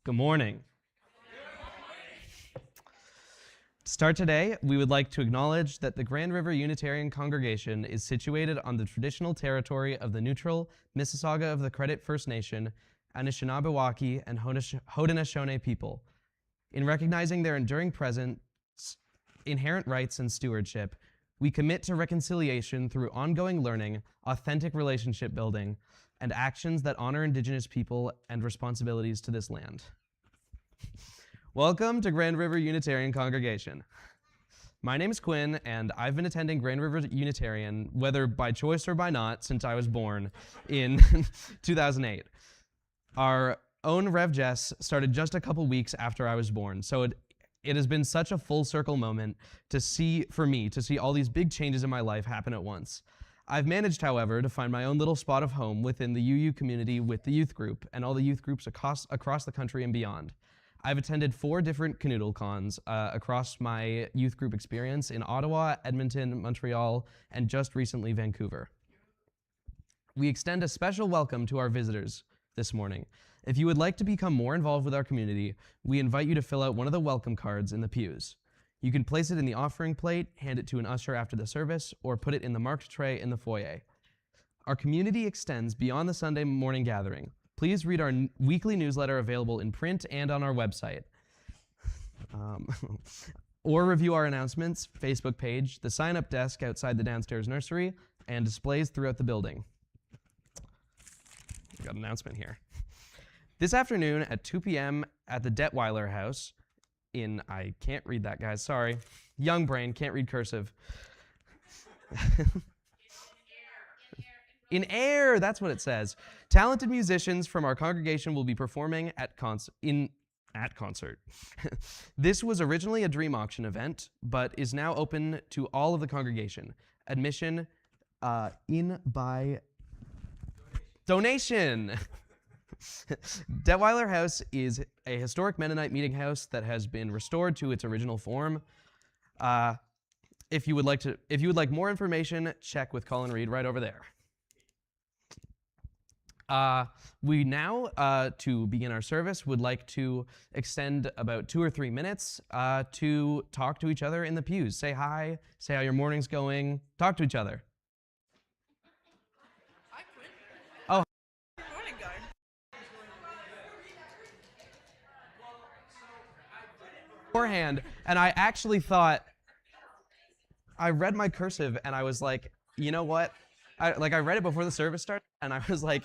Good morning. To start today, we would like to acknowledge that the Grand River Unitarian Congregation is situated on the traditional territory of the neutral Mississauga of the Credit First Nation, Anishinaabe and Haudenosaunee people. In recognizing their enduring presence, inherent rights, and stewardship, we commit to reconciliation through ongoing learning, authentic relationship building, and actions that honor Indigenous people and responsibilities to this land. Welcome to Grand River Unitarian Congregation. My name is Quinn, and I've been attending Grand River Unitarian, whether by choice or by not, since I was born in 2008. Our own Rev Jess started just a couple weeks after I was born, so it has been such a full circle moment for me to see all these big changes in my life happen at once. I've managed, however, to find my own little spot of home within the UU community with the youth group and all the youth groups across the country and beyond. I've attended 4 different CanUUdle cons across my youth group experience in Ottawa, Edmonton, Montreal, and just recently Vancouver. We extend a special welcome to our visitors this morning. If you would like to become more involved with our community, we invite you to fill out one of the welcome cards in the pews. You can place it in the offering plate, hand it to an usher after the service, or put it in the marked tray in the foyer. Our community extends beyond the Sunday morning gathering. Please read our weekly newsletter available in print and on our website. Or review our announcements, Facebook page, the sign-up desk outside the downstairs nursery, and displays throughout the building. We've got an announcement here. This afternoon at 2 p.m. at the Detweiler House I can't read that, guys, sorry. Young brain, can't read cursive. In air, that's what it says. Talented musicians from our congregation will be performing at concert. This was originally a dream auction event, but is now open to all of the congregation. Admission in by donation. Detweiler House is a historic Mennonite meeting house that has been restored to its original form. If you would like more information, check with Colin Reed right over there. We now, to begin our service, would like to extend about 2 or 3 minutes to talk to each other in the pews. Say hi, say how your morning's going, talk to each other. Hi, Quinn. Oh. Good morning, guys. Beforehand, and I actually thought, I read my cursive and I was like, you know what? I read it before the service started and I was like,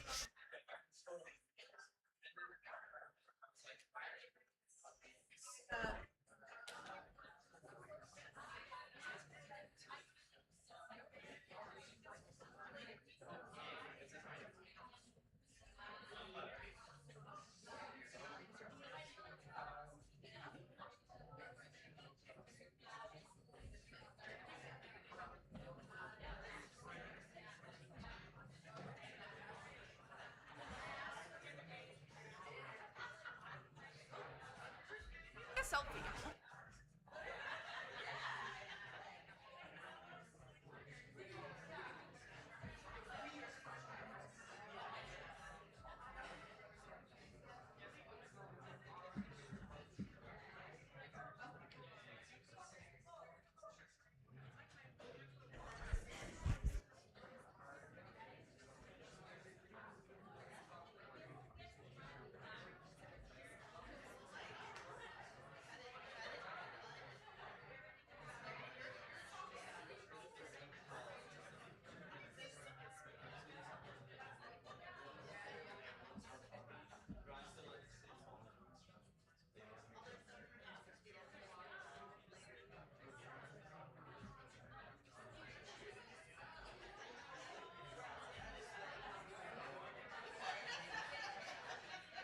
A selfie.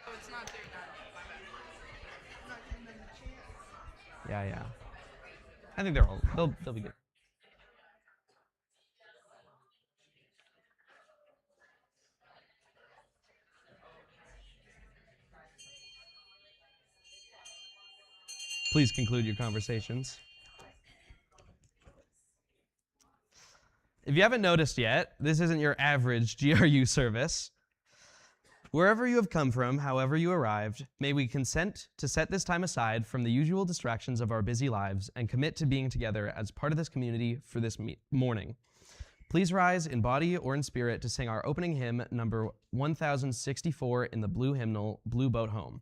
Oh, it's not doing that. My bad. I'm not giving them the chance. yeah. I think they'll be good. Please conclude your conversations. If you haven't noticed yet, this isn't your average GRU service. Wherever you have come from, however you arrived, may we consent to set this time aside from the usual distractions of our busy lives and commit to being together as part of this community for this morning. Please rise in body or in spirit to sing our opening hymn, number 1064 in the blue hymnal, Blue Boat Home.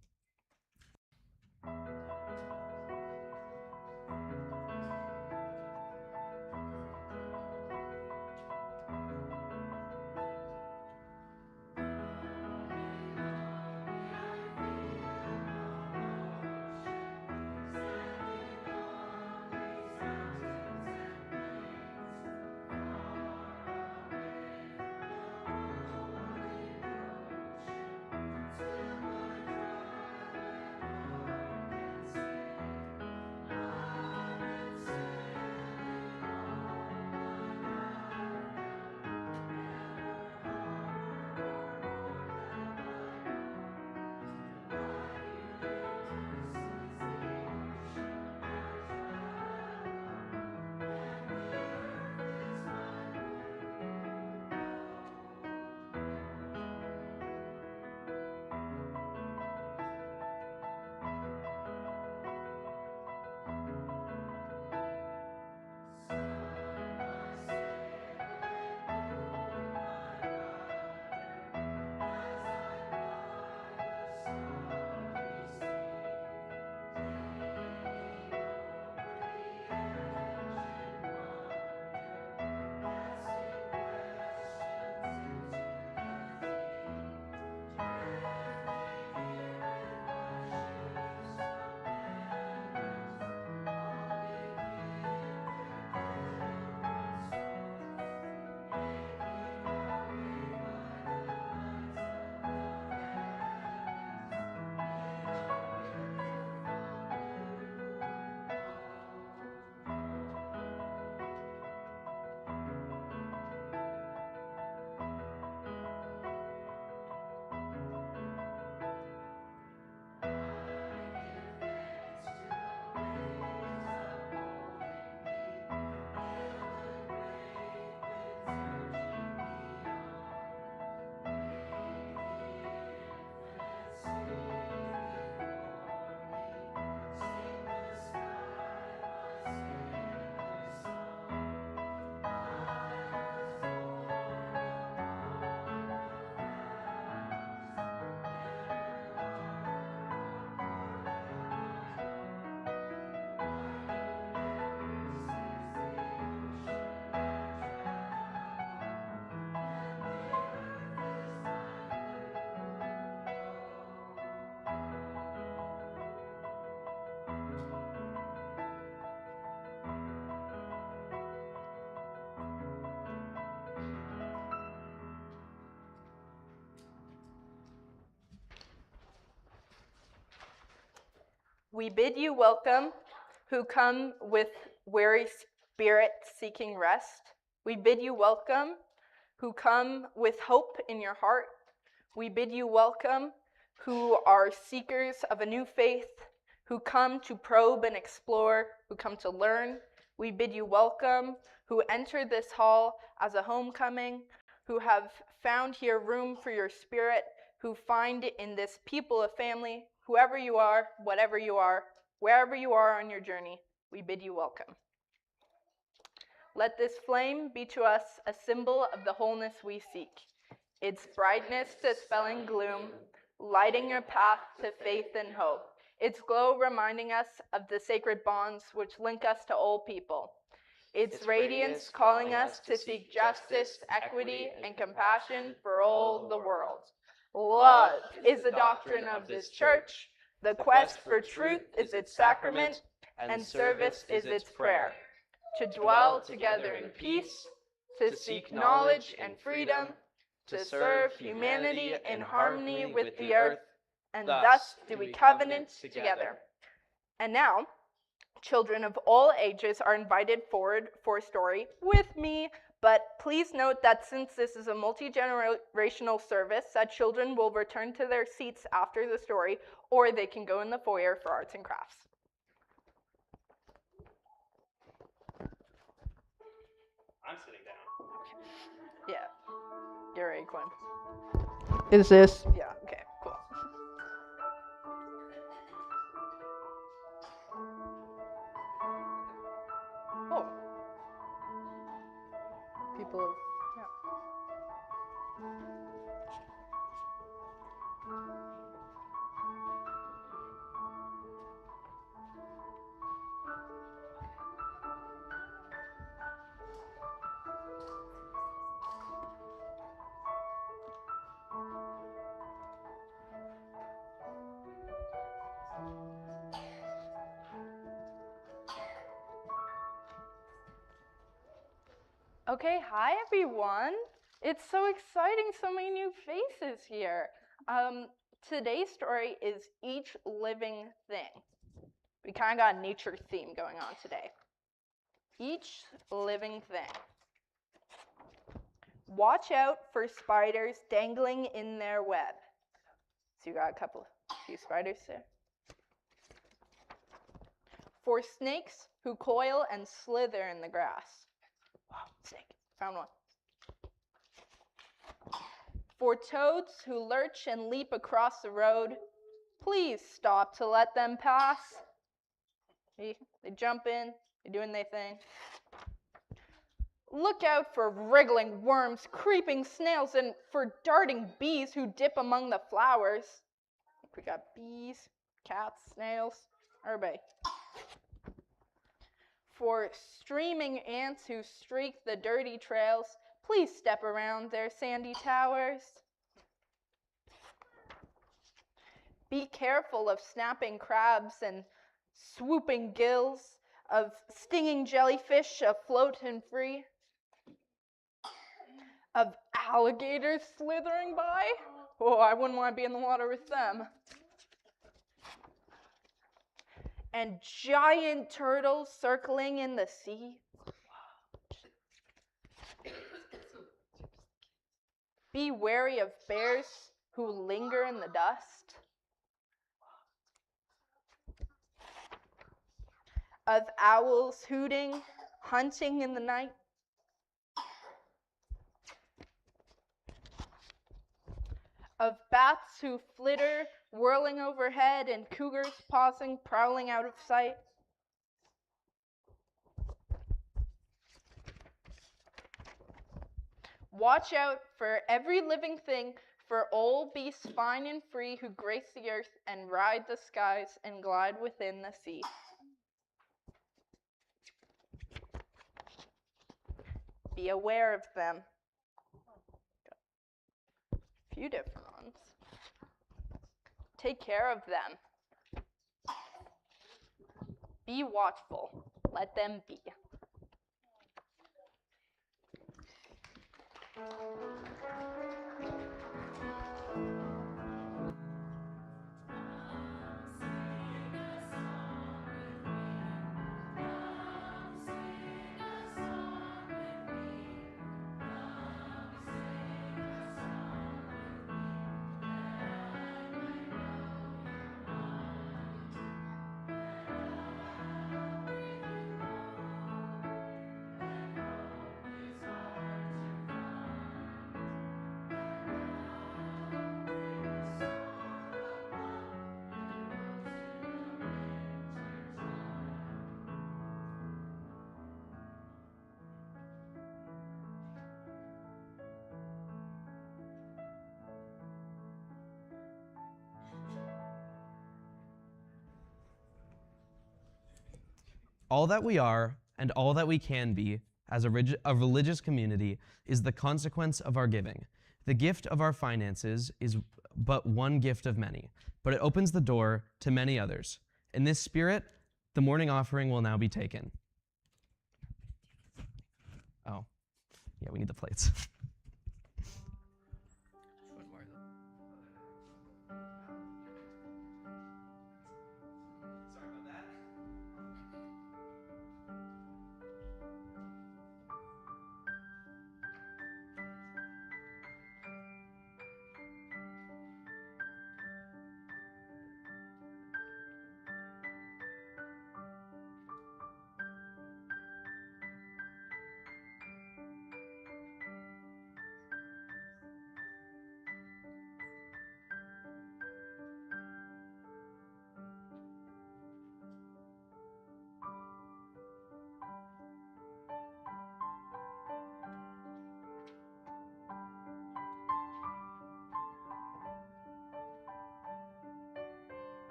We bid you welcome, who come with weary spirit seeking rest. We bid you welcome, who come with hope in your heart. We bid you welcome, who are seekers of a new faith, who come to probe and explore, who come to learn. We bid you welcome, who enter this hall as a homecoming, who have found here room for your spirit, who find in this people a family. Whoever you are, whatever you are, wherever you are on your journey, we bid you welcome. Let this flame be to us a symbol of the wholeness we seek, its brightness dispelling gloom, lighting your path to faith and hope, its glow reminding us of the sacred bonds which link us to all people, its radiance calling us to seek justice, equity, and compassion for all the world. Love is the doctrine of this church, the quest for truth is its sacrament, and service is its prayer. To dwell together in peace, to seek knowledge and freedom, to serve humanity in harmony with the earth, and thus do we covenant together. And now, children of all ages are invited forward for a story with me, but please note that since this is a multi-generational service, that children will return to their seats after the story, or they can go in the foyer for arts and crafts. I'm sitting down. Yeah. You're right, Quinn. Is this? Yeah, okay. Okay, hi everyone. It's so exciting, so many new faces here. Today's story is Each Living Thing. We kind of got a nature theme going on today. Each living thing. Watch out for spiders dangling in their web. So you got a few spiders there. For snakes who coil and slither in the grass. Wow, snake, found one. For toads who lurch and leap across the road, please stop to let them pass. See, they jump in, they're doing their thing. Look out for wriggling worms, creeping snails, and for darting bees who dip among the flowers. We got bees, cats, snails, everybody. For streaming ants who streak the dirty trails, please step around their sandy towers. Be careful of snapping crabs and swooping gills, of stinging jellyfish afloat and free, of alligators slithering by. Oh, I wouldn't want to be in the water with them. And giant turtles circling in the sea. Be wary of bears who linger in the dust. Of owls hooting, hunting in the night. Of bats who flitter, whirling overhead, and cougars pausing, prowling out of sight. Watch out for every living thing, for all beasts fine and free who grace the earth and ride the skies and glide within the sea. Be aware of them. A few different ones. Take care of them. Be watchful. Let them be. All that we are and all that we can be as a religious community is the consequence of our giving. The gift of our finances is but one gift of many, but it opens the door to many others. In this spirit, the morning offering will now be taken. Oh, yeah, we need the plates.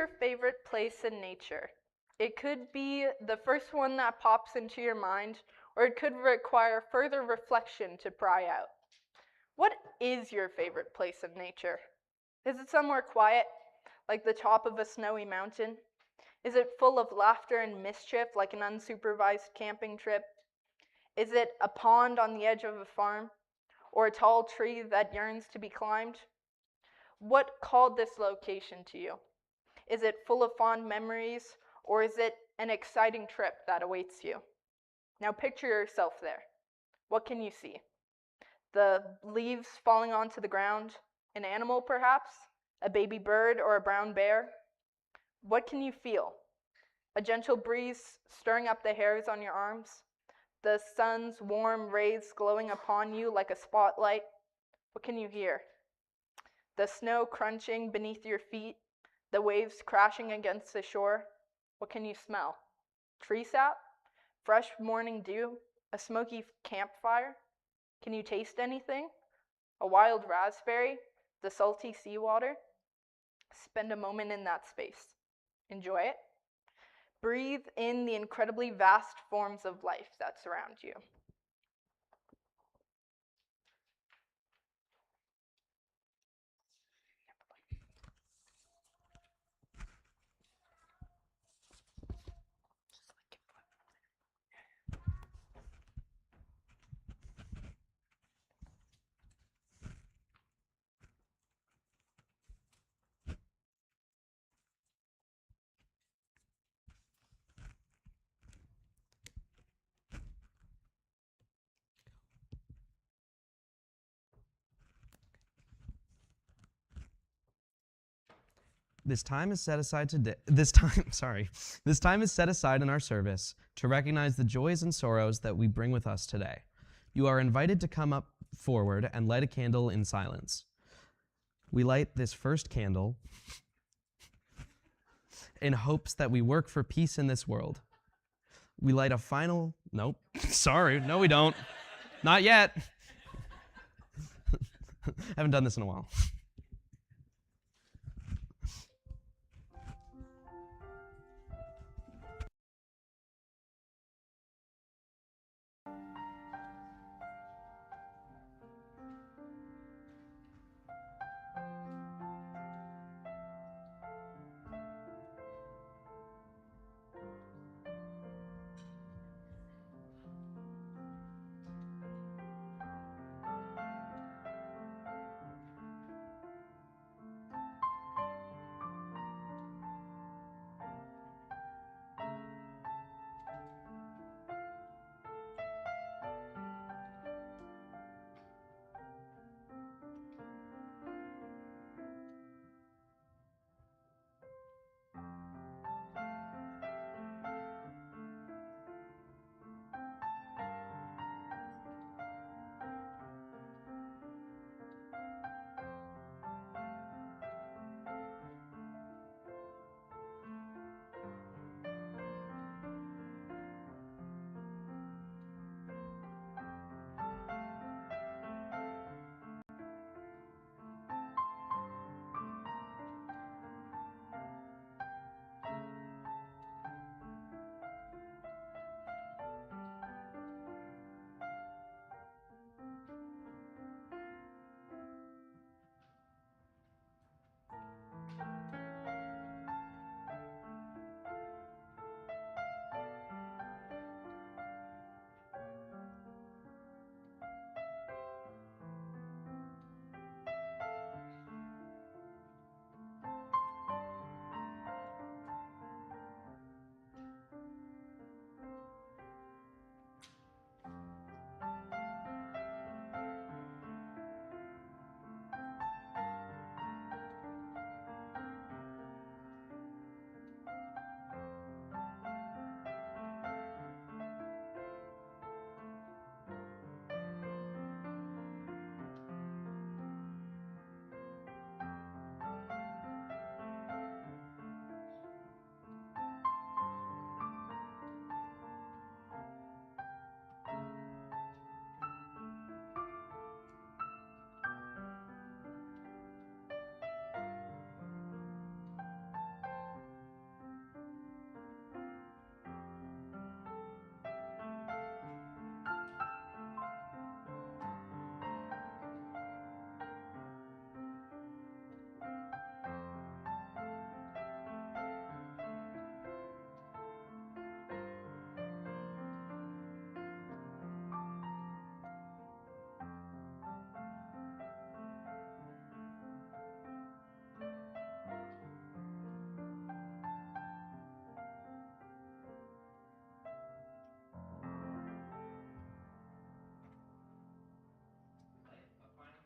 your favorite place in nature? It could be the first one that pops into your mind, or it could require further reflection to pry out. What is your favorite place in nature? Is it somewhere quiet, like the top of a snowy mountain? Is it full of laughter and mischief, like an unsupervised camping trip? Is it a pond on the edge of a farm, or a tall tree that yearns to be climbed? What called this location to you? Is it full of fond memories, or is it an exciting trip that awaits you? Now picture yourself there. What can you see? The leaves falling onto the ground? An animal, perhaps? A baby bird or a brown bear? What can you feel? A gentle breeze stirring up the hairs on your arms? The sun's warm rays glowing upon you like a spotlight? What can you hear? The snow crunching beneath your feet? The waves crashing against the shore? What can you smell? Tree sap? Fresh morning dew? A smoky campfire? Can you taste anything? A wild raspberry? The salty seawater? Spend a moment in that space. Enjoy it. Breathe in the incredibly vast forms of life that surround you. This time is set aside in our service to recognize the joys and sorrows that we bring with us today. You are invited to come up forward and light a candle in silence. We light this first candle in hopes that we work for peace in this world. We light a final, nope, sorry, no we don't. Not yet. Haven't done this in a while.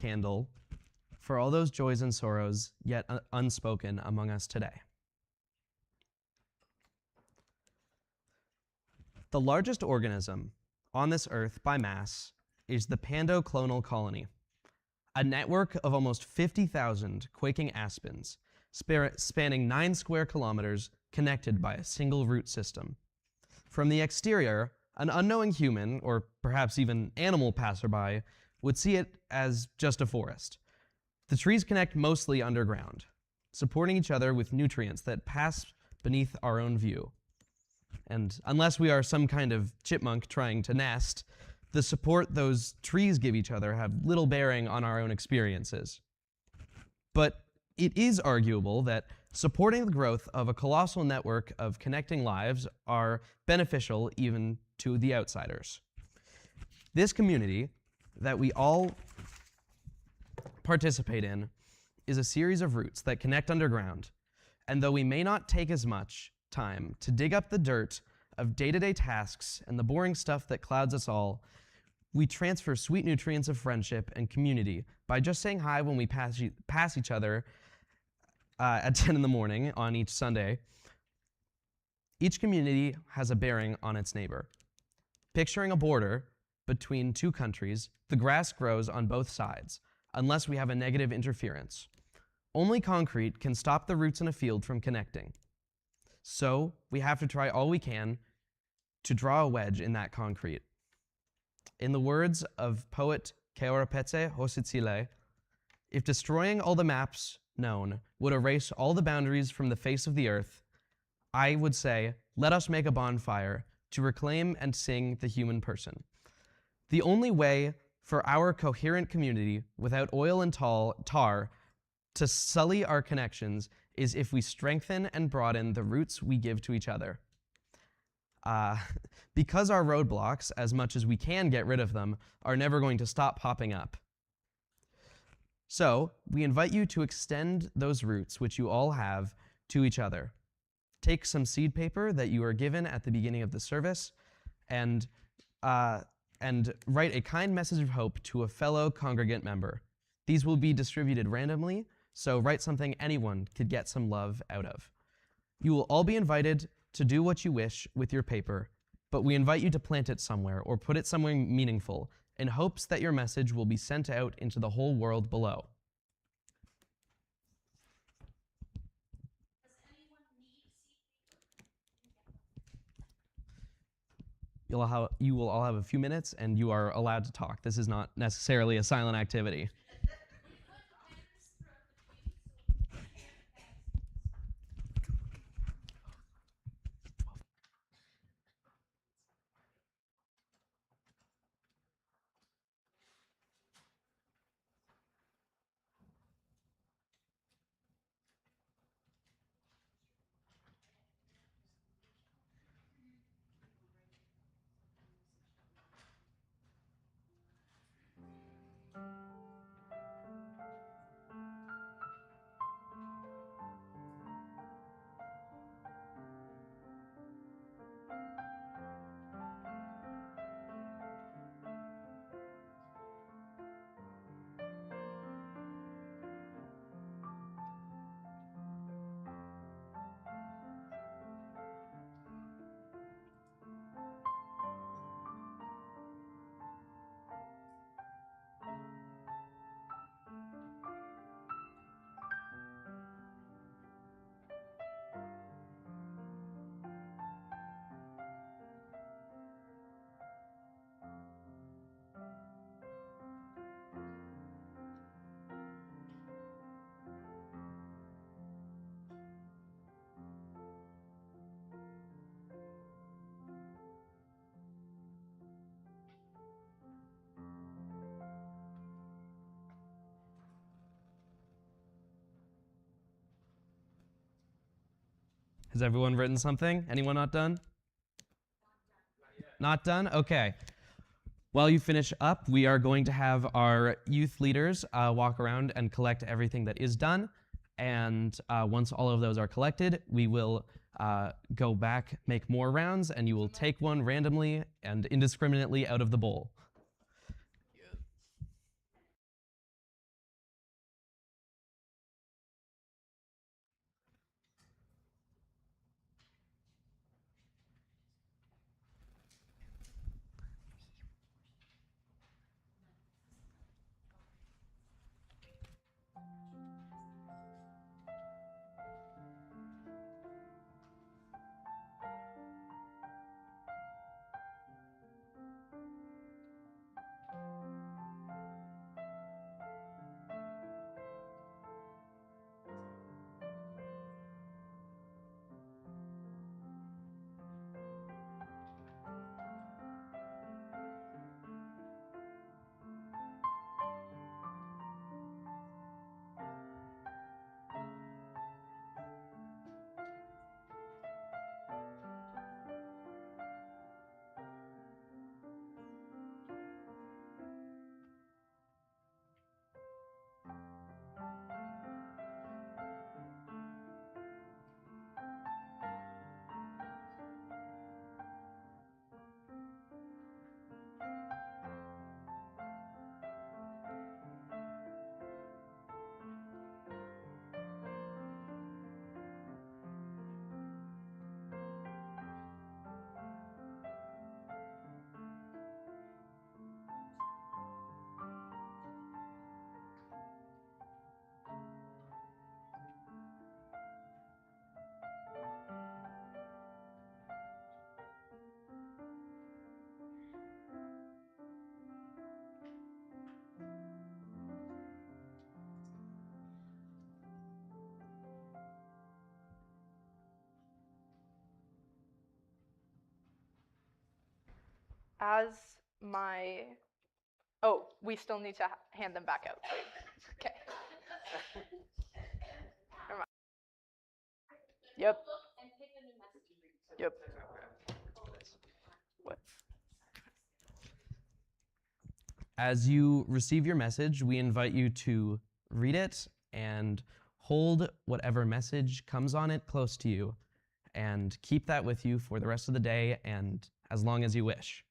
candle for all those joys and sorrows yet unspoken among us today. The largest organism on this earth by mass is the pandoclonal colony, a network of almost 50,000 quaking aspens spanning 9 square kilometers connected by a single root system. From the exterior, an unknowing human, or perhaps even animal passerby, would see it as just a forest. The trees connect mostly underground, supporting each other with nutrients that pass beneath our own view. And unless we are some kind of chipmunk trying to nest, the support those trees give each other have little bearing on our own experiences. But it is arguable that supporting the growth of a colossal network of connecting lives are beneficial even to the outsiders. This community that we all participate in is a series of roots that connect underground, and though we may not take as much time to dig up the dirt of day-to-day tasks and the boring stuff that clouds us all, we transfer sweet nutrients of friendship and community by just saying hi when we pass each other at 10 in the morning on each Sunday. Each community has a bearing on its neighbor. Picturing a border between two countries, the grass grows on both sides, unless we have a negative interference. Only concrete can stop the roots in a field from connecting. So we have to try all we can to draw a wedge in that concrete. In the words of poet Keorapetse Hositsile, if destroying all the maps known would erase all the boundaries from the face of the earth, I would say, let us make a bonfire to reclaim and sing the human person. The only way for our coherent community without oil and tar to sully our connections is if we strengthen and broaden the roots we give to each other. Because our roadblocks, as much as we can get rid of them, are never going to stop popping up. So, we invite you to extend those roots, which you all have, to each other. Take some seed paper that you are given at the beginning of the service and write a kind message of hope to a fellow congregant member. These will be distributed randomly, so write something anyone could get some love out of. You will all be invited to do what you wish with your paper, but we invite you to plant it somewhere or put it somewhere meaningful in hopes that your message will be sent out into the whole world below. You will all have a few minutes, and you are allowed to talk. This is not necessarily a silent activity. Has everyone written something? Anyone not done? Not done? Okay. While you finish up, we are going to have our youth leaders walk around and collect everything that is done. And once all of those are collected, we will go back, make more rounds, and you will take one randomly and indiscriminately out of the bowl. As my, oh, we still need to hand them back out. Okay. Never mind. Yep. Yep. What? As you receive your message, we invite you to read it and hold whatever message comes on it close to you and keep that with you for the rest of the day and as long as you wish.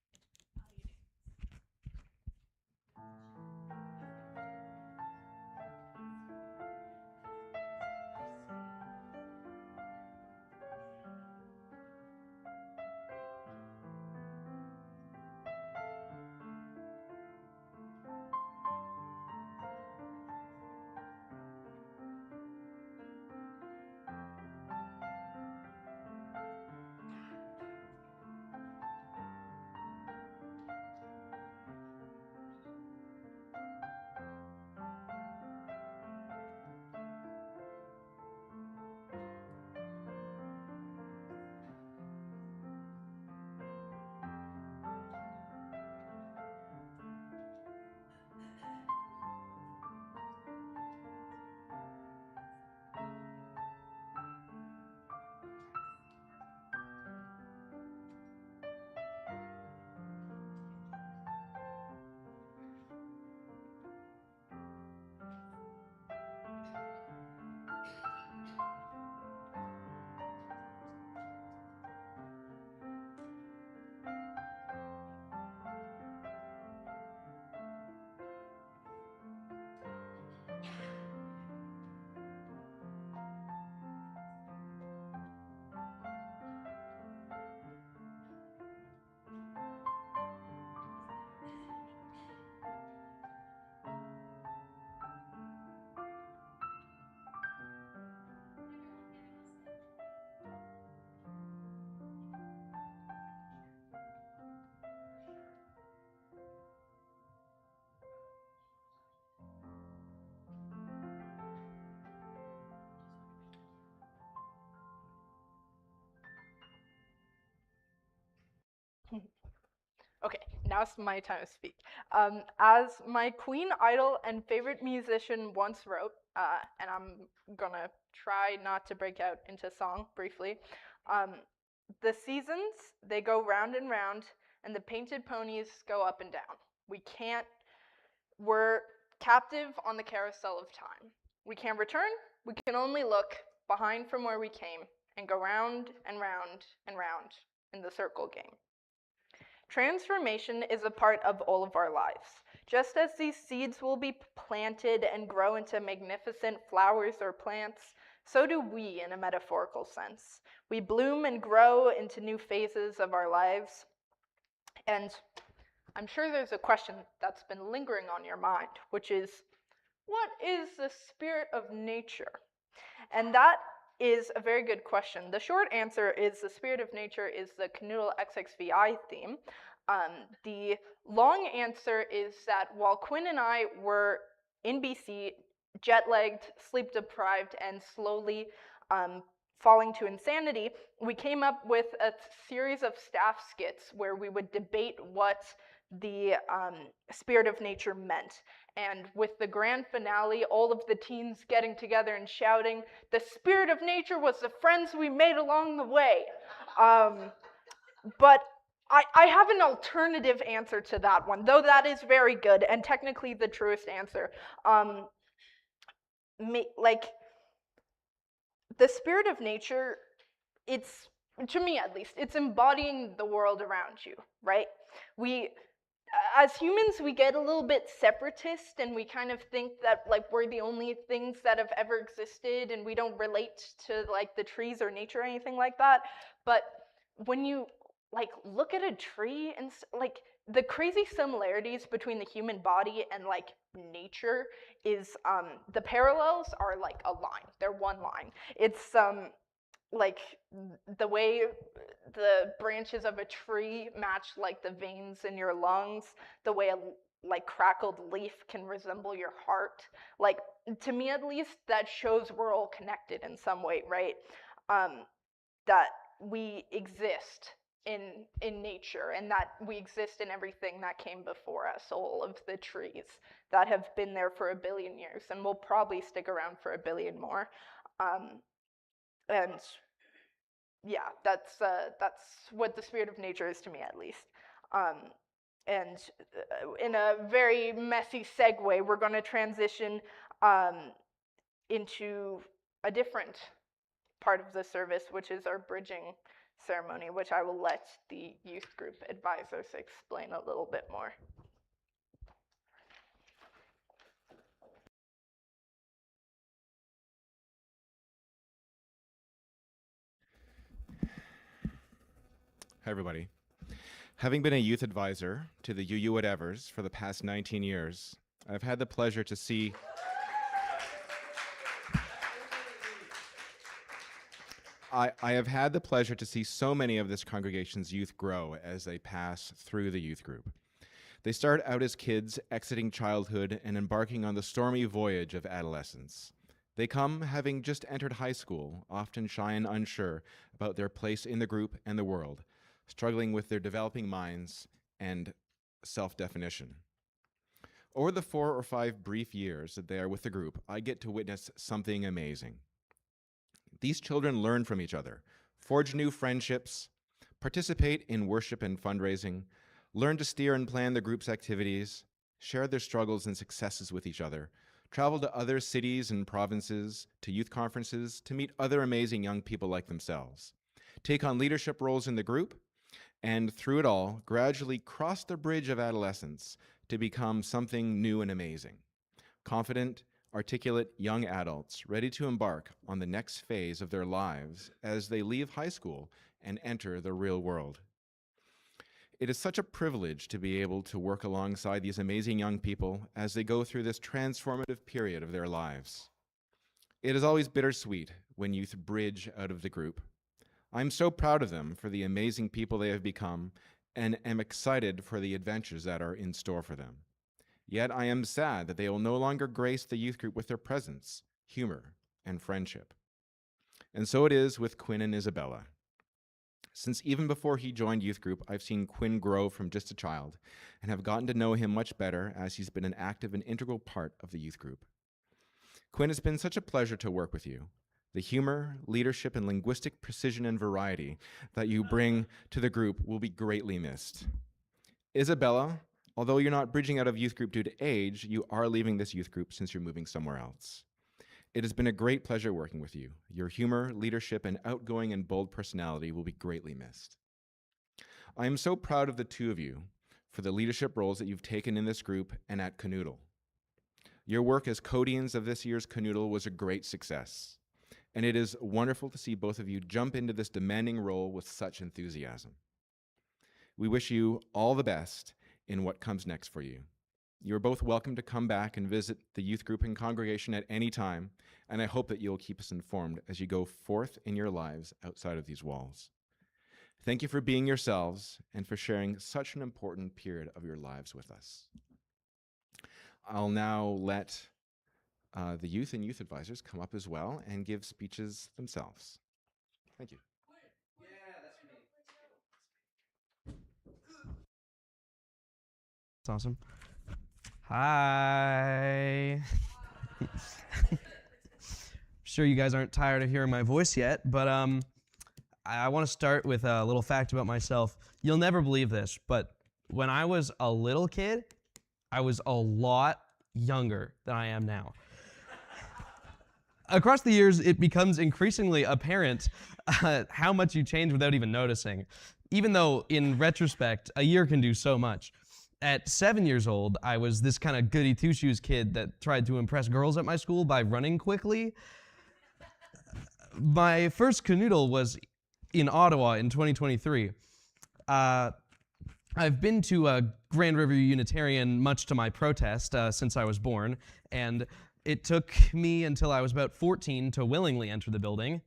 Okay, now it's my time to speak. As my queen idol and favorite musician once wrote, and I'm gonna try not to break out into song briefly, the seasons, they go round and round, and the painted ponies go up and down. We're captive on the carousel of time. We can't return, we can only look behind from where we came and go round and round and round in the circle game. Transformation is a part of all of our lives. Just as these seeds will be planted and grow into magnificent flowers or plants, so do we in a metaphorical sense. We bloom and grow into new phases of our lives. And I'm sure there's a question that's been lingering on your mind, which is, what is the spirit of nature? And that is a very good question. The short answer is the spirit of nature is the CanUUdle XXVI theme. The long answer is that while Quinn and I were in BC, jet-lagged, sleep-deprived, and slowly falling to insanity, we came up with a series of staff skits where we would debate what the spirit of nature meant. And with the grand finale, all of the teens getting together and shouting, "The spirit of nature was the friends we made along the way." But I have an alternative answer to that one, though that is very good and technically the truest answer. The spirit of nature, it's, to me at least, it's embodying the world around you, right? As humans, we get a little bit separatist and we kind of think that like we're the only things that have ever existed and we don't relate to like the trees or nature or anything like that. But when you like look at a tree and like the crazy similarities between the human body and like nature is the parallels are like a line. They're one line. It's like the way the branches of a tree match like the veins in your lungs, the way a like crackled leaf can resemble your heart. Like to me at least, that shows we're all connected in some way, right? That we exist in nature, and that we exist in everything that came before us, all of the trees that have been there for 1 billion years and will probably stick around for 1 billion more. And yeah, that's what the spirit of nature is to me, at least. And in a very messy segue, we're going to transition into a different part of the service, which is our bridging ceremony, which I will let the youth group advisors explain a little bit more. Hi, everybody. Having been a youth advisor to the UU Whatevers for the past 19 years, I've had the pleasure to see I have had the pleasure to see so many of this congregation's youth grow as they pass through the youth group. They start out as kids, exiting childhood and embarking on the stormy voyage of adolescence. They come having just entered high school, often shy and unsure about their place in the group and the world, struggling with their developing minds and self-definition. Over the 4 or 5 brief years that they are with the group, I get to witness something amazing. These children learn from each other, forge new friendships, participate in worship and fundraising, learn to steer and plan the group's activities, share their struggles and successes with each other, travel to other cities and provinces, to youth conferences, to meet other amazing young people like themselves, take on leadership roles in the group, and through it all, gradually cross the bridge of adolescence to become something new and amazing. Confident, articulate young adults ready to embark on the next phase of their lives as they leave high school and enter the real world. It is such a privilege to be able to work alongside these amazing young people as they go through this transformative period of their lives. It is always bittersweet when youth bridge out of the group. I'm so proud of them for the amazing people they have become and am excited for the adventures that are in store for them. Yet I am sad that they will no longer grace the youth group with their presence, humor, and friendship. And so it is with Quinn and Isabella. Since even before he joined youth group, I've seen Quinn grow from just a child and have gotten to know him much better as he's been an active and integral part of the youth group. Quinn, it's been such a pleasure to work with you. The humor, leadership, and linguistic precision and variety that you bring to the group will be greatly missed. Isabella, although you're not bridging out of youth group due to age, you are leaving this youth group since you're moving somewhere else. It has been a great pleasure working with you. Your humor, leadership, and outgoing and bold personality will be greatly missed. I am so proud of the two of you for the leadership roles that you've taken in this group and at CanUUdle. Your work as Codians of this year's CanUUdle was a great success, and it is wonderful to see both of you jump into this demanding role with such enthusiasm. We wish you all the best in what comes next for you. You're both welcome to come back and visit the youth group and congregation at any time, and I hope that you'll keep us informed as you go forth in your lives outside of these walls. Thank you for being yourselves and for sharing such an important period of your lives with us. I'll now let the youth and youth advisors come up as well and give speeches themselves. Thank you. That's awesome. Hi. Sure you guys aren't tired of hearing my voice yet, but I want to start with a little fact about myself. You'll never believe this, but when I was a little kid, I was a lot younger than I am now. Across the years, it becomes increasingly apparent how much you change without even noticing, even though, in retrospect, a year can do so much. At 7 years old, I was this kind of goody two-shoes kid that tried to impress girls at my school by running quickly. My first CanUUdle was in Ottawa in 2023. I've been to Grand River Unitarian, much to my protest, since I was born, and it took me until I was about 14 to willingly enter the building.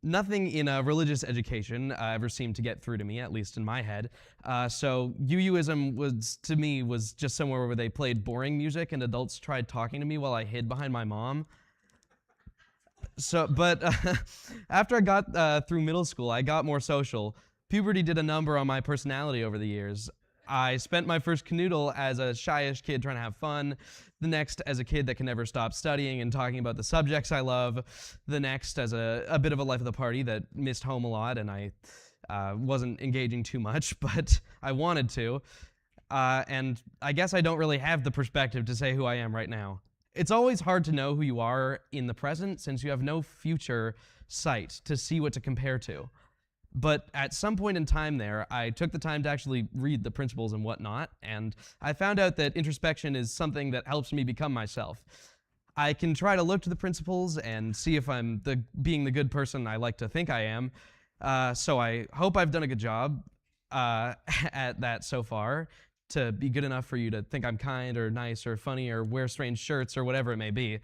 Nothing in religious education ever seemed to get through to me, at least in my head. So UUism was, to me, was just somewhere where they played boring music and adults tried talking to me while I hid behind my mom. But after I got through middle school, I got more social. Puberty did a number on my personality over the years. I spent my first CanUUdle as a shyish kid trying to have fun, the next as a kid that can never stop studying and talking about the subjects I love, the next as a bit of a life of the party that missed home a lot and I wasn't engaging too much, but I wanted to. And I guess I don't really have the perspective to say who I am right now. It's always hard to know who you are in the present since you have no future sight to see what to compare to. But at some point in time there, I took the time to actually read the principles and whatnot, and I found out that introspection is something that helps me become myself. I can try to look to the principles and see if I'm being the good person I like to think I am. So I hope I've done a good job at that so far, to be good enough for you to think I'm kind or nice or funny or wear strange shirts or whatever it may be.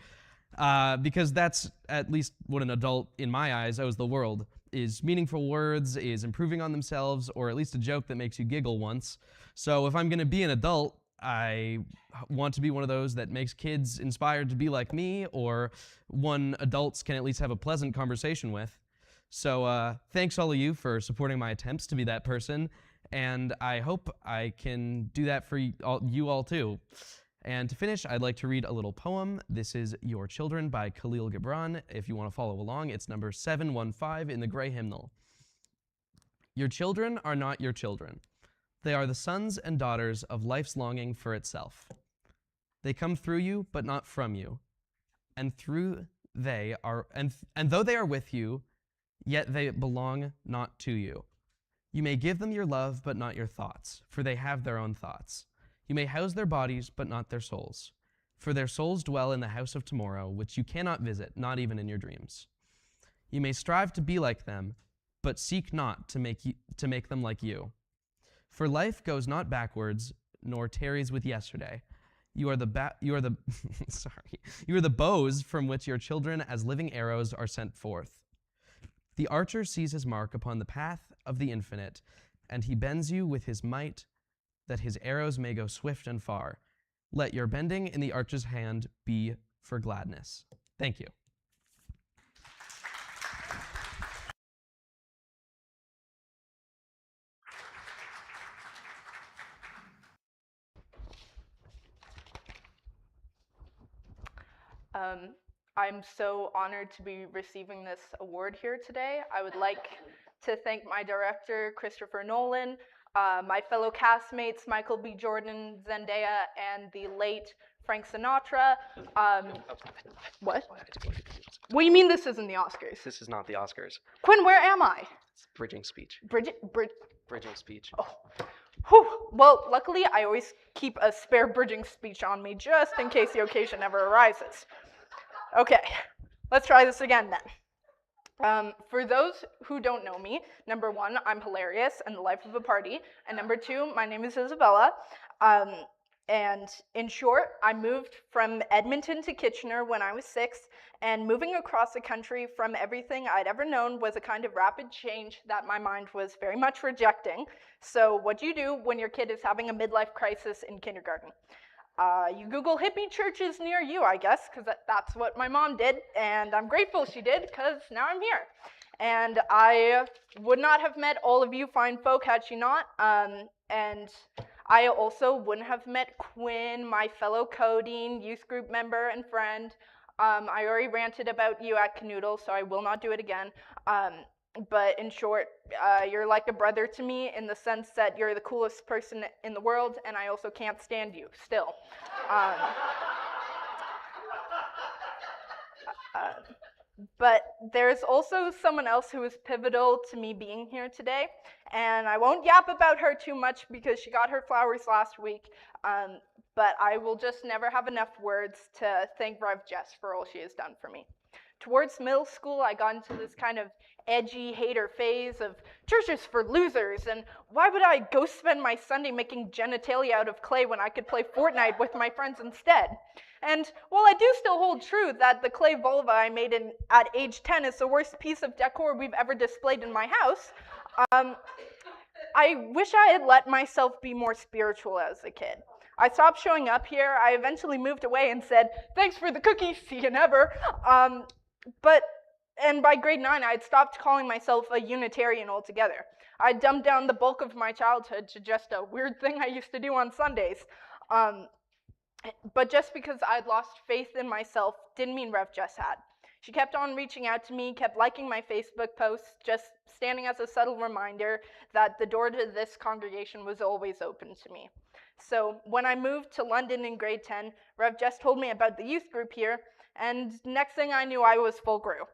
Because that's at least what an adult, in my eyes, owes the world, is meaningful words, is improving on themselves, or at least a joke that makes you giggle once. So if I'm going to be an adult, I want to be one of those that makes kids inspired to be like me, or one adults can at least have a pleasant conversation with. So thanks all of you for supporting my attempts to be that person, and I hope I can do that for you all too. And to finish, I'd like to read a little poem. This is Your Children by Khalil Gibran. If you want to follow along, it's number 715 in the Gray Hymnal. Your children are not your children. They are the sons and daughters of life's longing for itself. They come through you, but not from you. And though they are with you, yet they belong not to you. You may give them your love, but not your thoughts, for they have their own thoughts. You may house their bodies, but not their souls, for their souls dwell in the house of tomorrow, which you cannot visit, not even in your dreams. You may strive to be like them, but seek not to make them like you. For life goes not backwards, nor tarries with yesterday. You are the bows from which your children as living arrows are sent forth. The archer sees his mark upon the path of the infinite, and he bends you with his might, that his arrows may go swift and far. Let your bending in the archer's hand be for gladness. Thank you. I'm so honored to be receiving this award here today. I would like to thank my director, Christopher Nolan, my fellow castmates, Michael B. Jordan, Zendaya, and the late Frank Sinatra. What? What do you mean this isn't the Oscars? This is not the Oscars. Quinn, where am I? It's bridging speech. Bridging speech. Oh. Whew. Well, luckily, I always keep a spare bridging speech on me just in case the occasion ever arises. Okay, let's try this again then. For those who don't know me, number one, I'm hilarious and the life of a party. And number two, my name is Isabella. And in short, I moved from Edmonton to Kitchener when I was 6, and moving across the country from everything I'd ever known was a kind of rapid change that my mind was very much rejecting. So what do you do when your kid is having a midlife crisis in kindergarten? You Google hippie churches near you, I guess, because that's what my mom did, and I'm grateful she did, because now I'm here. And I would not have met all of you fine folk had she not, and I also wouldn't have met Quinn, my fellow coding youth group member and friend. I already ranted about you at CanUUdle, so I will not do it again. But in short, you're like a brother to me in the sense that you're the coolest person in the world, and I also can't stand you, still. But there's also someone else who is pivotal to me being here today, and I won't yap about her too much because she got her flowers last week, but I will just never have enough words to thank Rev Jess for all she has done for me. Towards middle school, I got into this kind of edgy hater phase of church is for losers, and why would I go spend my Sunday making genitalia out of clay when I could play Fortnite with my friends instead? And while I do still hold true that the clay vulva I made at age 10 is the worst piece of decor we've ever displayed in my house, I wish I had let myself be more spiritual as a kid. I stopped showing up here. I eventually moved away and said, thanks for the cookies, see you never. But And by grade 9, I had stopped calling myself a Unitarian altogether. I dumbed down the bulk of my childhood to just a weird thing I used to do on Sundays. But just because I'd lost faith in myself didn't mean Rev Jess had. She kept on reaching out to me, kept liking my Facebook posts, just standing as a subtle reminder that the door to this congregation was always open to me. So when I moved to London in grade 10, Rev Jess told me about the youth group here, and next thing I knew, I was full GRU.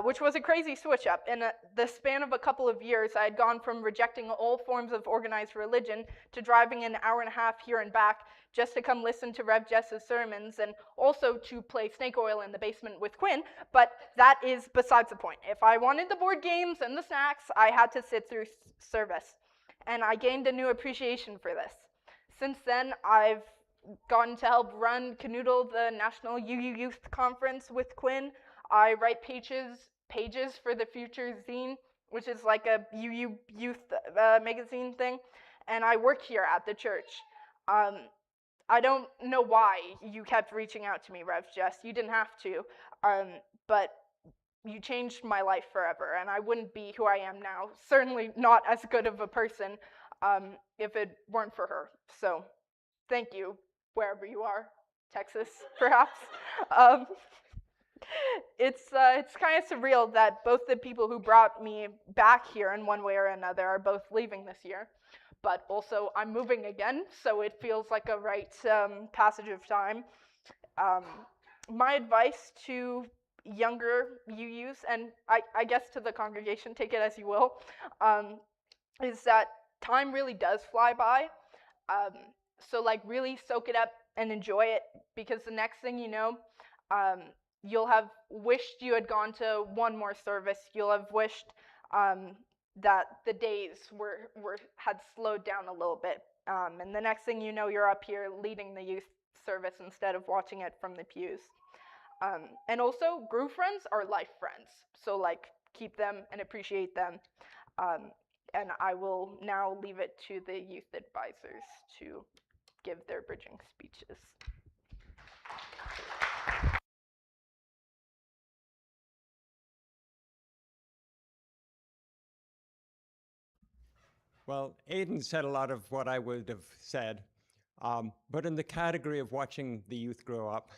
Which was a crazy switch up. In the span of a couple of years, I had gone from rejecting all forms of organized religion to driving an hour and a half here and back just to come listen to Rev Jess's sermons and also to play snake oil in the basement with Quinn, but that is besides the point. If I wanted the board games and the snacks, I had to sit through service, and I gained a new appreciation for this. Since then, I've gotten to help run CanUUdle, the National UU Youth Conference with Quinn. I write pages for the Future Zine, which is like a UU Youth magazine thing, and I work here at the church. I don't know why you kept reaching out to me, Rev Jess. You didn't have to, but you changed my life forever, and I wouldn't be who I am now. Certainly not as good of a person if it weren't for her. So thank you, wherever you are, Texas, perhaps. It's kind of surreal that both the people who brought me back here in one way or another are both leaving this year. But also, I'm moving again, so it feels like a right passage of time. My advice to younger UUs, and I guess to the congregation, take it as you will, is that time really does fly by. So like really soak it up and enjoy it, because the next thing you know, you'll have wished you had gone to one more service. You'll have wished that the days had slowed down a little bit. And the next thing you know, you're up here leading the youth service instead of watching it from the pews. And also, GRU friends are life friends. So like, keep them and appreciate them. And I will now leave it to the youth advisors to give their bridging speeches. Well, Aidan said a lot of what I would have said, but in the category of watching the youth grow up,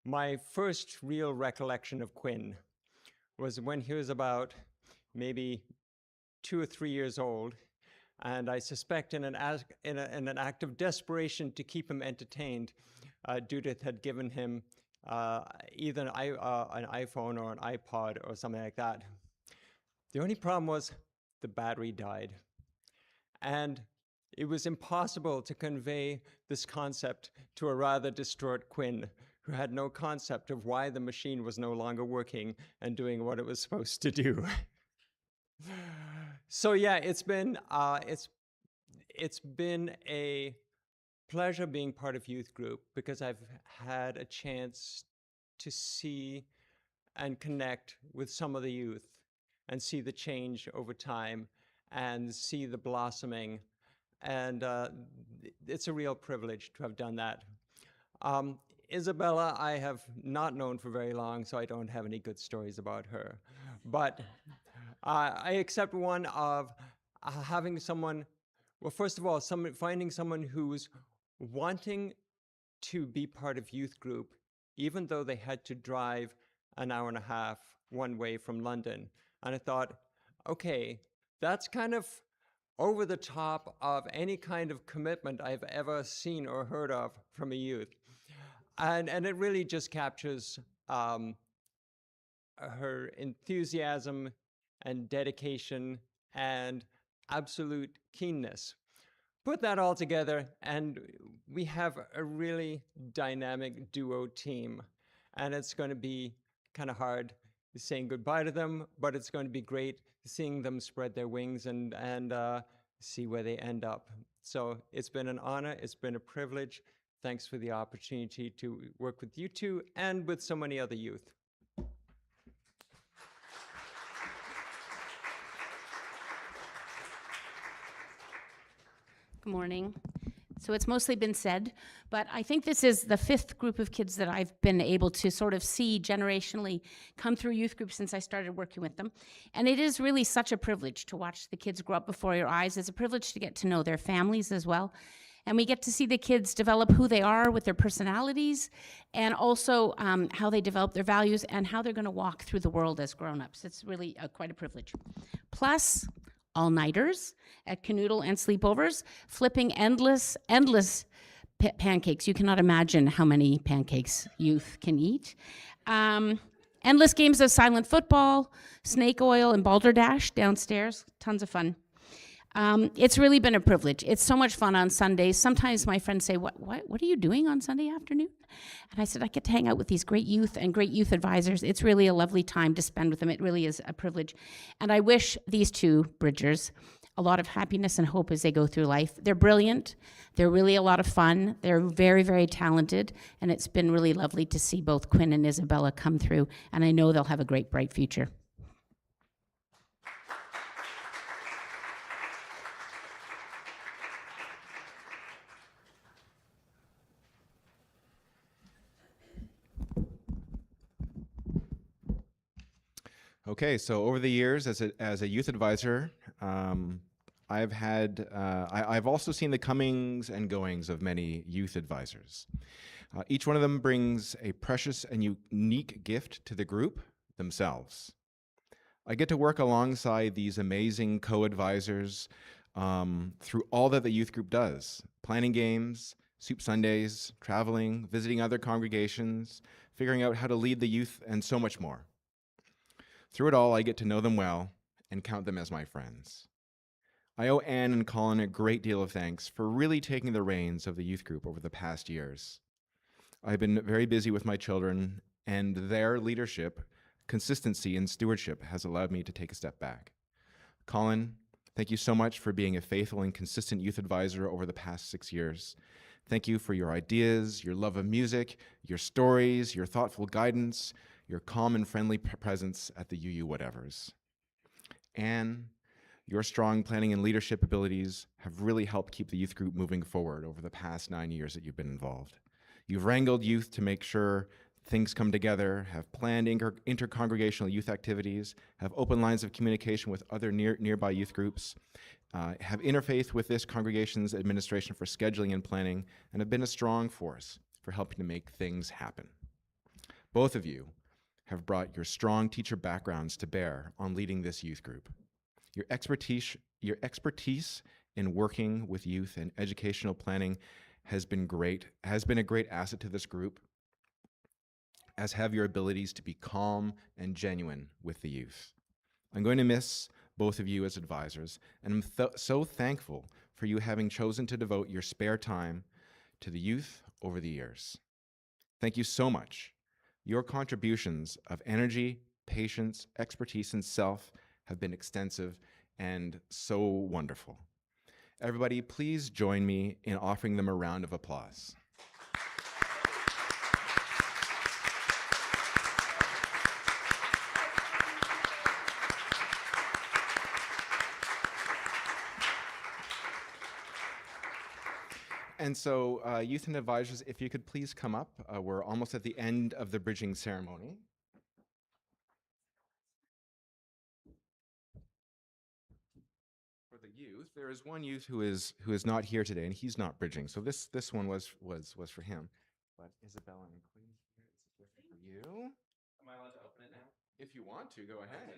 my first real recollection of Quinn was when he was about maybe 2 or 3 years old, and I suspect in an act of desperation to keep him entertained, Judith had given him either an iPhone or an iPod or something like that. The only problem was the battery died. And it was impossible to convey this concept to a rather distraught Quinn, who had no concept of why the machine was no longer working and doing what it was supposed to do. So yeah, it's been a pleasure being part of youth group, because I've had a chance to see and connect with some of the youth and see the change over time and see the blossoming, and it's a real privilege to have done that. Isabella, I have not known for very long, so I don't have any good stories about her. But I accept one of having someone, well, first of all, finding someone who's wanting to be part of youth group, even though they had to drive an hour and a half one way from London. And I thought, okay, that's kind of over the top of any kind of commitment I've ever seen or heard of from a youth. And it really just captures her enthusiasm and dedication and absolute keenness. Put that all together, and we have a really dynamic duo team. And it's going to be kind of hard saying goodbye to them, but it's going to be great seeing them spread their wings and see where they end up. So it's been an honor, it's been a privilege. Thanks for the opportunity to work with you two and with so many other youth. Good morning. So it's mostly been said, but I think this is the 5th group of kids that I've been able to sort of see generationally come through youth group since I started working with them. And it is really such a privilege to watch the kids grow up before your eyes. It's a privilege to get to know their families as well. And we get to see the kids develop who they are with their personalities, and also how they develop their values and how they're going to walk through the world as grown-ups. It's really quite a privilege. Plus, all-nighters at CanUUdle and sleepovers, flipping endless pancakes. You cannot imagine how many pancakes youth can eat. Endless games of silent football, snake oil, and balderdash downstairs. Tons of fun. It's really been a privilege. It's so much fun on Sundays. Sometimes my friends say, what are you doing on Sunday afternoon? And I said, I get to hang out with these great youth and great youth advisors. It's really a lovely time to spend with them. It really is a privilege. And I wish these two Bridgers a lot of happiness and hope as they go through life. They're brilliant. They're really a lot of fun. They're very, very talented. And it's been really lovely to see both Quinn and Isabella come through. And I know they'll have a great, bright future. Okay, so over the years as a youth advisor, I've also seen the comings and goings of many youth advisors. Each one of them brings a precious and unique gift to the group themselves. I get to work alongside these amazing co-advisors through all that the youth group does: planning games, soup Sundays, traveling, visiting other congregations, figuring out how to lead the youth, and so much more. Through it all, I get to know them well and count them as my friends. I owe Anne and Colin a great deal of thanks for really taking the reins of the youth group over the past years. I've been very busy with my children, and their leadership, consistency, and stewardship has allowed me to take a step back. Colin, thank you so much for being a faithful and consistent youth advisor over the past 6 years. Thank you for your ideas, your love of music, your stories, your thoughtful guidance, your calm and friendly presence at the UU Whatevers. Anne, your strong planning and leadership abilities have really helped keep the youth group moving forward over the past 9 years that you've been involved. You've wrangled youth to make sure things come together, have planned intercongregational youth activities, have open lines of communication with other nearby youth groups, have interfaith with this congregation's administration for scheduling and planning, and have been a strong force for helping to make things happen. Both of you have brought your strong teacher backgrounds to bear on leading this youth group. Your expertise in working with youth and educational planning has been a great asset to this group, as have your abilities to be calm and genuine with the youth. I'm going to miss both of you as advisors, and I'm so thankful for you having chosen to devote your spare time to the youth over the years. Thank you so much. Your contributions of energy, patience, expertise, and self have been extensive and so wonderful. Everybody, please join me in offering them a round of applause. And so, youth and advisors, if you could please come up. We're almost at the end of the bridging ceremony. For the youth, there is one youth who is not here today, and he's not bridging. So this one was for him. But Isabella and Queen, here is a gift for you. Am I allowed to open it now? If you want to, go ahead.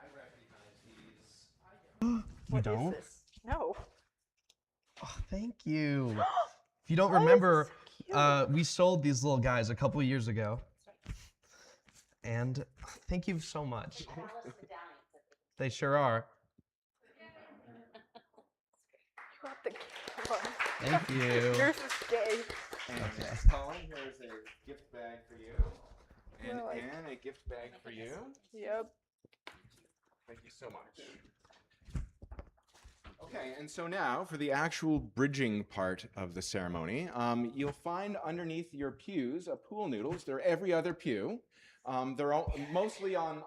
I recognize these. What is don't? this? No. Oh, thank you. If you don't Oh, this remember, is cute. we sold these little guys a couple years ago. And thank you so much. They sure are. You got the cute one. Thank you. Yours is gay. And Okay. Colin, here is a gift bag for you. And Well, Anne, a gift bag for you. Yep. Thank you so much. Okay, and so now for the actual bridging part of the ceremony, you'll find underneath your pews a pool noodles. They're every other pew. They're all mostly on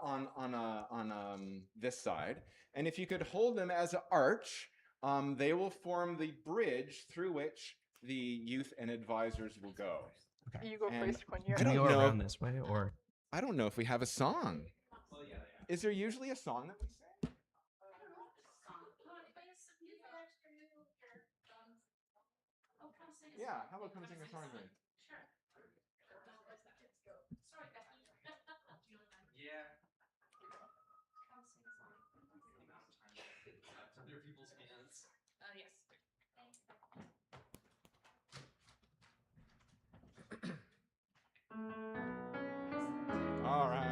this side. And if you could hold them as an arch, they will form the bridge through which the youth and advisors will go. You go And first when you're. I Do we don't go know. around this way, or? I don't know if we have a song. Is there usually a song that we sing? Yeah, how about come sing a song then? Yeah. Other people's hands. All right.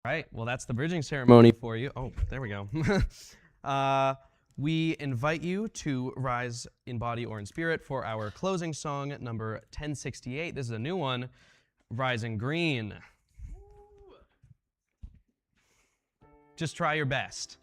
All right, well, that's the bridging ceremony for you. Oh, there we go. We invite you to rise in body or in spirit for our closing song, number 1068. This is a new one, Rising Green. Just try your best.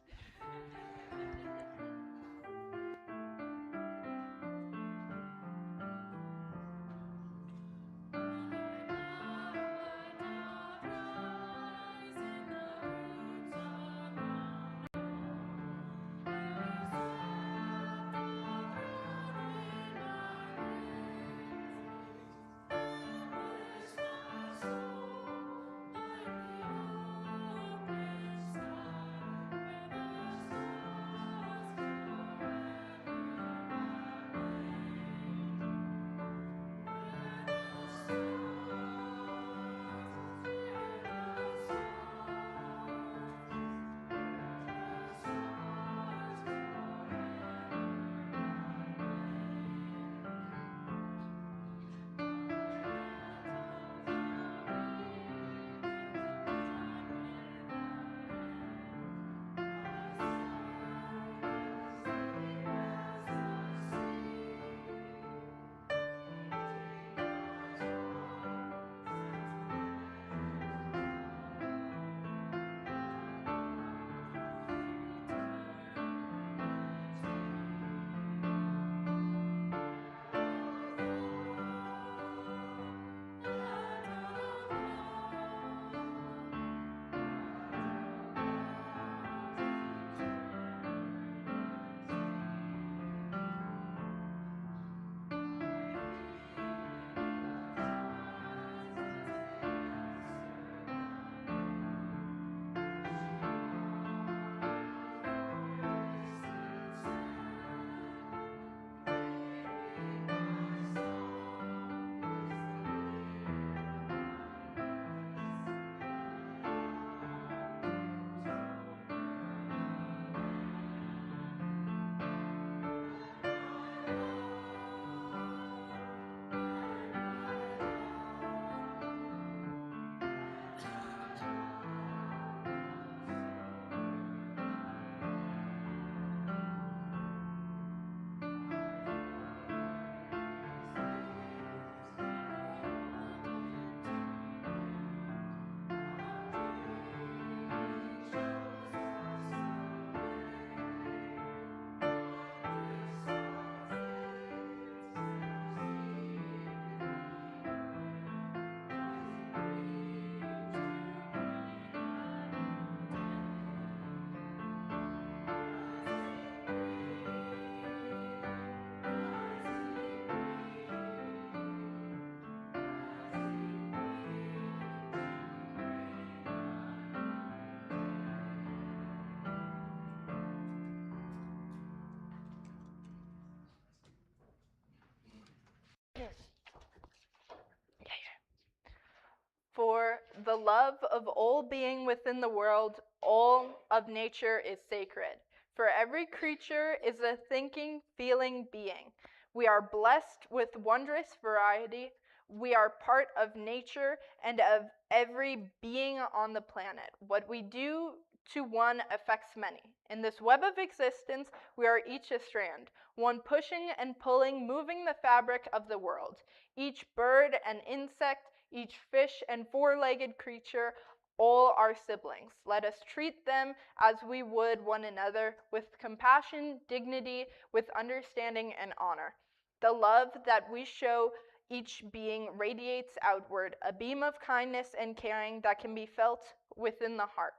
For the love of all being within the world, all of nature is sacred. For every creature is a thinking, feeling being. We are blessed with wondrous variety. We are part of nature and of every being on the planet. What we do to one affects many. In this web of existence, we are each a strand, one pushing and pulling, moving the fabric of the world. Each bird and insect, each fish and four-legged creature, all our siblings. Let us treat them as we would one another, with compassion, dignity, with understanding and honor. The love that we show each being radiates outward, a beam of kindness and caring that can be felt within the heart.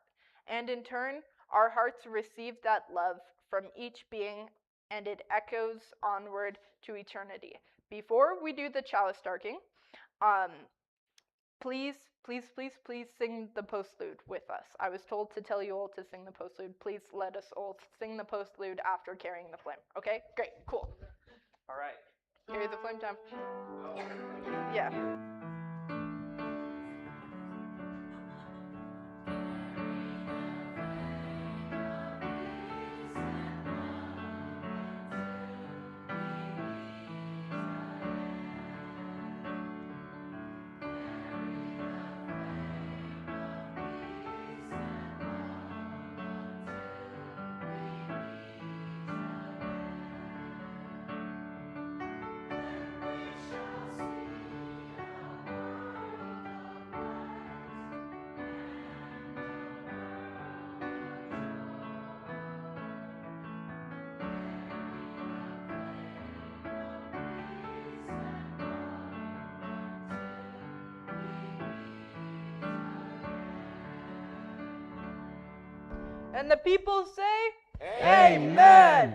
And in turn, our hearts receive that love from each being, and it echoes onward to eternity. Before we do the chalice darking, please sing the postlude with us. I was told to tell you all to sing the postlude. Please let us all sing the postlude after carrying the flame. Okay? Great. Cool. All right. Carry the flame time. Yeah. And the people say, Amen.